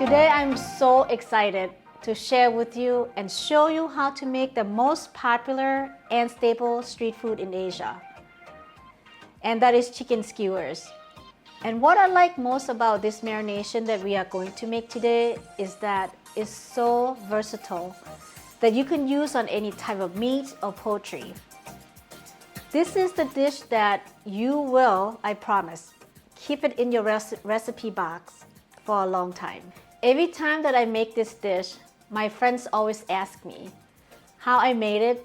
Today I'm so excited to share with you and show you how to make the most popular and staple street food in Asia. And that is chicken skewers. And what I like most about this marination that we are going to make today is that it's so versatile that you can use on any type of meat or poultry. This is the dish that you will, I promise, keep it in your recipe box for a long time. Every time that I make this dish, my friends always ask me how I made it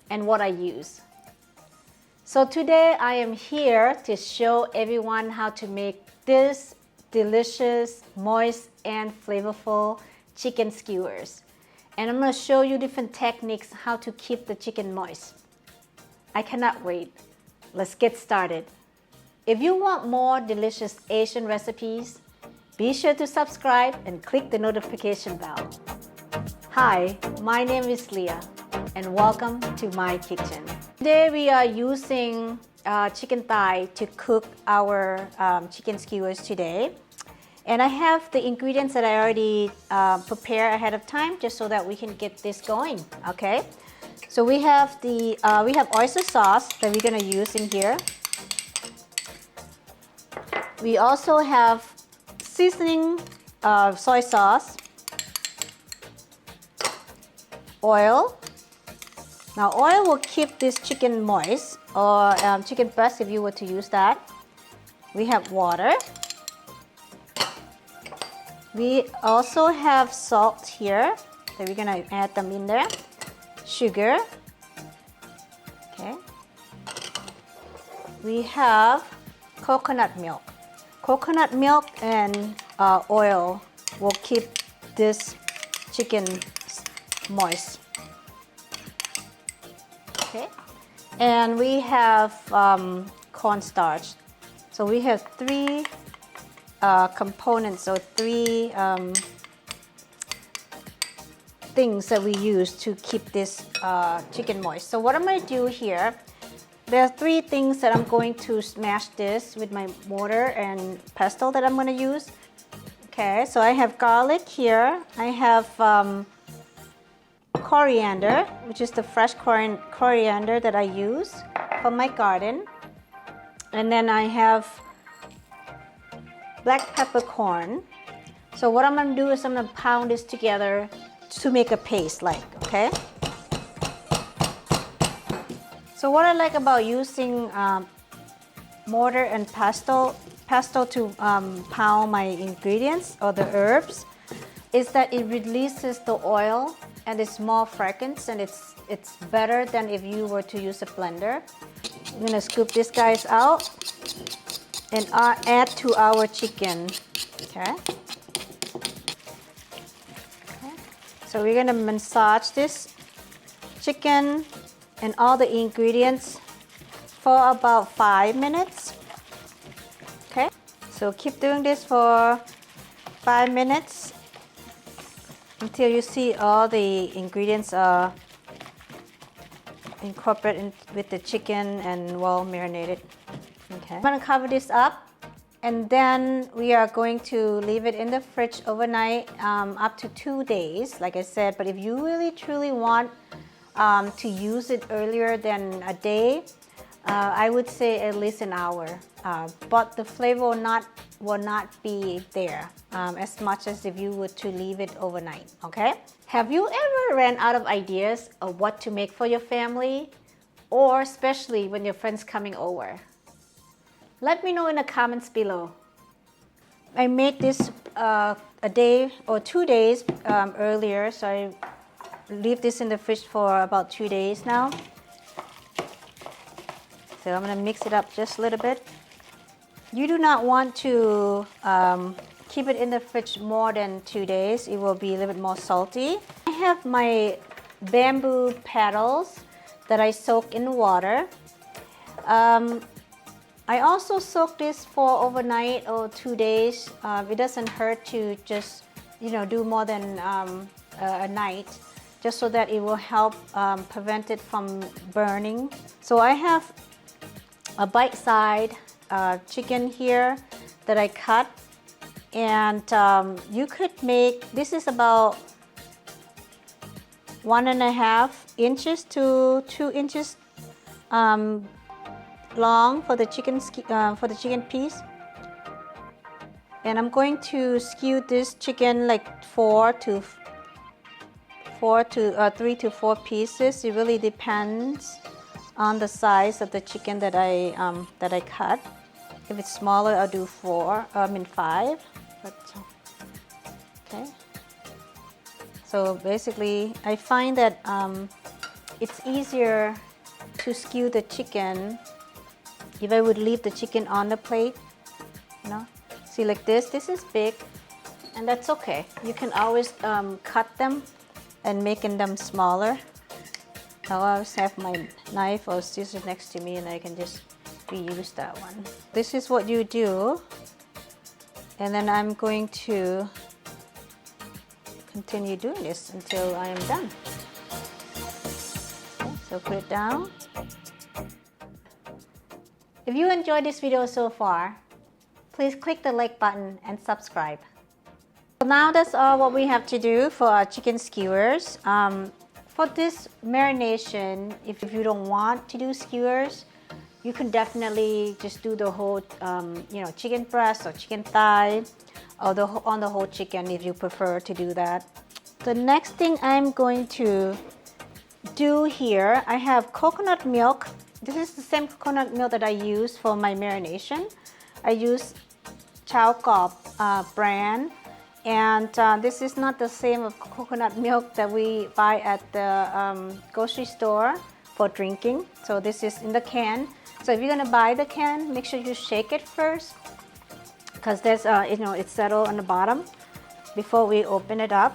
and what I use. So today I am here to show everyone how to make this delicious, moist, and flavorful chicken skewers. And I'm going to show you different techniques how to keep the chicken moist. I cannot wait. Let's get started. If you want more delicious Asian recipes, be sure to subscribe and click the notification bell. Hi, my name is Leah and welcome to my kitchen. Today we are using chicken thigh to cook our chicken skewers today. And I have the ingredients that I already prepared ahead of time just so that we can get this going, okay? So we have oyster sauce that we're gonna use in here. We also have seasoning soy sauce, oil. Now oil will keep this chicken moist, or chicken breast if you were to use that. We have water. We also have salt here, so we're gonna add them in there. Sugar. Okay. We have coconut milk. Coconut milk and oil will keep this chicken moist. Okay. And we have corn starch. So we have three components, so three things that we use to keep this chicken moist. So what I'm going to do here, there are three things that I'm going to smash this with my mortar and pestle that I'm going to use. Okay, so I have garlic here. I have coriander, which is the fresh coriander that I use from my garden. And then I have black peppercorn. So what I'm going to do is I'm going to pound this together to make a paste okay? So what I like about using mortar and pestle to pound my ingredients or the herbs is that it releases the oil and it's more fragrance, and it's better than if you were to use a blender. I'm going to scoop these guys out and add to our chicken. Okay. So we're going to massage this chicken and all the ingredients for about 5 minutes. Okay. So keep doing this for 5 minutes until you see all the ingredients are incorporated with the chicken and well marinated. Okay. I'm going to cover this up, and then we are going to leave it in the fridge overnight, up to 2 days, like I said. But if you really truly want to use it earlier than a day, I would say at least an hour. But the flavor will not be there as much as if you were to leave it overnight, okay? Have you ever ran out of ideas of what to make for your family, or especially when your friends coming over? Let me know in the comments below. I made this a day or 2 days earlier, so I leave this in the fridge for about 2 days now. So I'm going to mix it up just a little bit. You do not want to keep it in the fridge more than 2 days. It will be a little bit more salty. I have my bamboo paddles that I soak in water. I also soak this for overnight or 2 days. It doesn't hurt to just, do more than a night, just so that it will help prevent it from burning. So I have a bite-sized chicken here that I cut And you could make, this is about 1.5 inches to 2 inches long for the chicken piece. And I'm going to skew this chicken like 3 to 4 pieces. It really depends on the size of the chicken that I cut. If it's smaller, I'll do 5. But, okay. So basically, I find that it's easier to skew the chicken if I would leave the chicken on the plate. You know, see, like this. This is big, and that's okay. You can always cut them and making them smaller. I always have my knife or scissors next to me, and I can just reuse that one. This is what you do, and then I'm going to continue doing this until I am done. Okay, so put it down. If you enjoyed this video so far, please click the like button and subscribe. So now that's all what we have to do for our chicken skewers. For this marination, if you don't want to do skewers, you can definitely just do the whole, chicken breast or chicken thigh, or on the whole chicken if you prefer to do that. The next thing I'm going to do here, I have coconut milk. This is the same coconut milk that I use for my marination. I use Chow Kop brand. And this is not the same of coconut milk that we buy at the grocery store for drinking. So this is in the can. So if you're gonna buy the can, make sure you shake it first, because there's it's settled on the bottom before we open it up.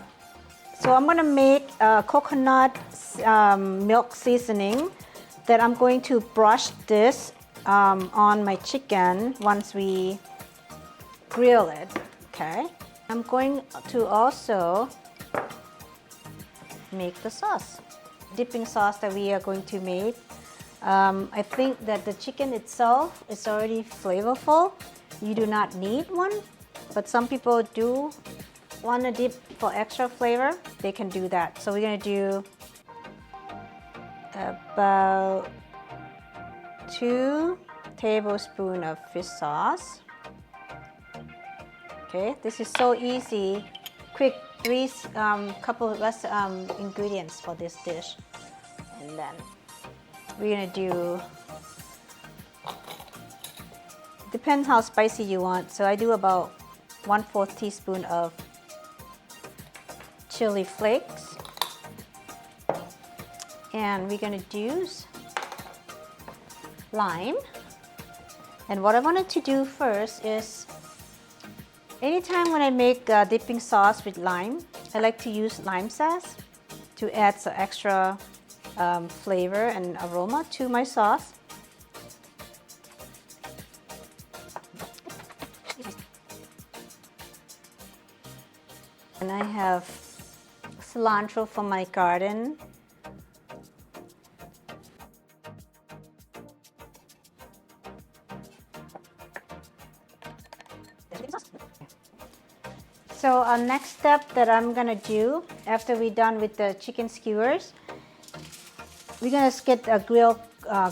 So I'm gonna make coconut milk seasoning that I'm going to brush this on my chicken once we grill it. Okay. I'm going to also make the sauce, dipping sauce that we are going to make. I think that the chicken itself is already flavorful. You do not need one, but some people do want to dip for extra flavor. They can do that. So we're going to do about 2 tablespoons of fish sauce. Okay, this is so easy, quick, couple less ingredients for this dish. And then we're gonna do, depends how spicy you want. So I do about 1/4 teaspoon of chili flakes. And we're gonna use lime. And what I wanted to do first is, anytime when I make dipping sauce with lime, I like to use lime zest to add some extra flavor and aroma to my sauce. And I have cilantro from my garden. So our next step that I'm gonna do after we're done with the chicken skewers, we're gonna get a grill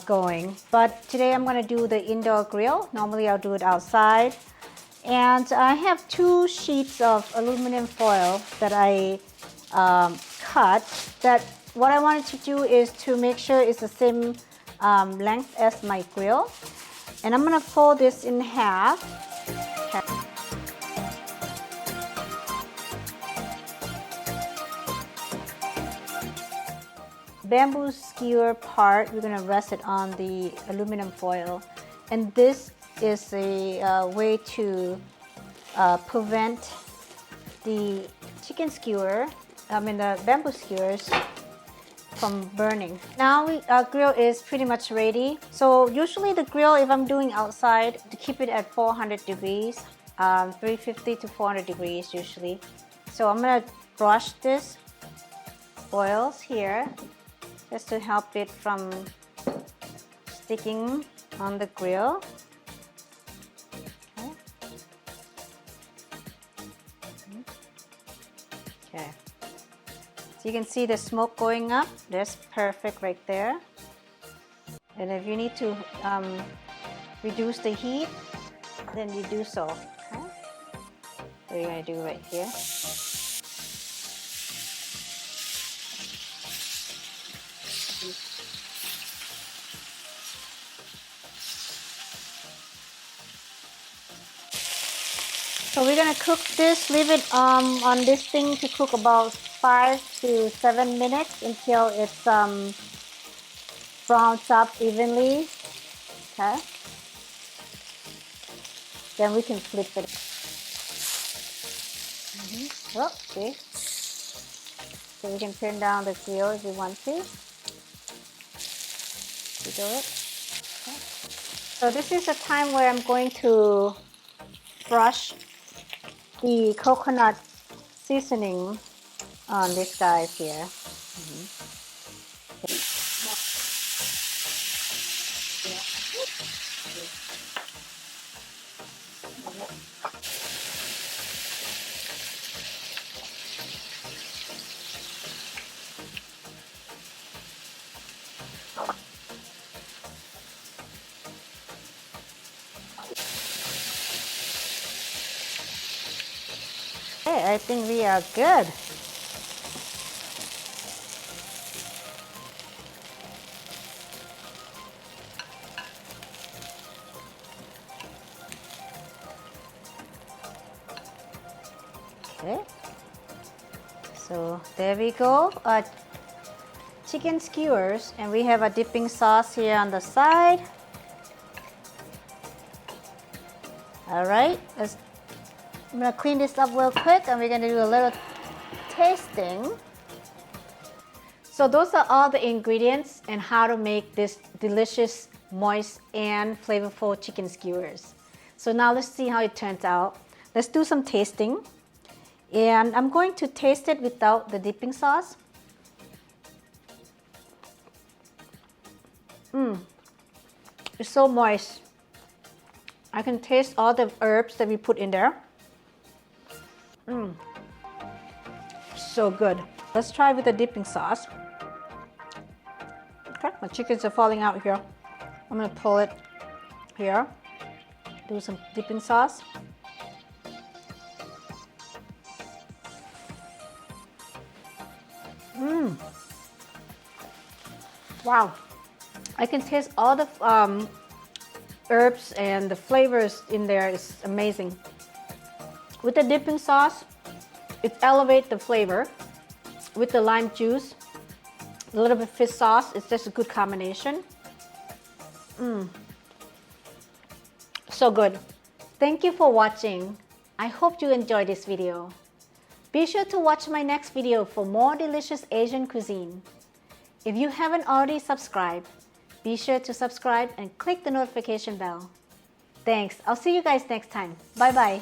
going. But today I'm gonna do the indoor grill. Normally I'll do it outside. And I have 2 sheets of aluminum foil that I cut. That what I wanted to do is to make sure it's the same length as my grill. And I'm gonna fold this in half. Bamboo skewer part, we're going to rest it on the aluminum foil, and this is a way to prevent the chicken skewer, the bamboo skewers from burning. Now our grill is pretty much ready. So usually the grill, if I'm doing outside, to keep it at 400 degrees, 350 to 400 degrees usually. So I'm going to brush this oils here, just to help it from sticking on the grill. Okay. Okay. So you can see the smoke going up. That's perfect right there. And if you need to reduce the heat, then you do so. Okay? So you're going to do right here. So we're gonna cook this, leave it on this thing to cook about 5 to 7 minutes until it's browns up evenly. Okay. Then we can flip it. Oh, see? So we can turn down the grill if we want to. You do it. Okay. So this is the time where I'm going to brush the coconut seasoning on this guy here. Okay, I think we are good. Okay, so there we go, chicken skewers, and we have a dipping sauce here on the side. All right, I'm gonna clean this up real quick, and we're gonna do a little tasting. So those are all the ingredients and how to make this delicious, moist, and flavorful chicken skewers. So now let's see how it turns out. Let's do some tasting. And I'm going to taste it without the dipping sauce. It's so moist. I can taste all the herbs that we put in there. So good. Let's try with the dipping sauce. Okay, my chickens are falling out here. I'm gonna pull it here. Do some dipping sauce. Wow, I can taste all the herbs and the flavors in there. It's amazing. With the dipping sauce, it elevates the flavor. With the lime juice, a little bit of fish sauce, it's just a good combination. So good. Thank you for watching. I hope you enjoyed this video. Be sure to watch my next video for more delicious Asian cuisine. If you haven't already subscribed, be sure to subscribe and click the notification bell. Thanks. I'll see you guys next time. Bye-bye.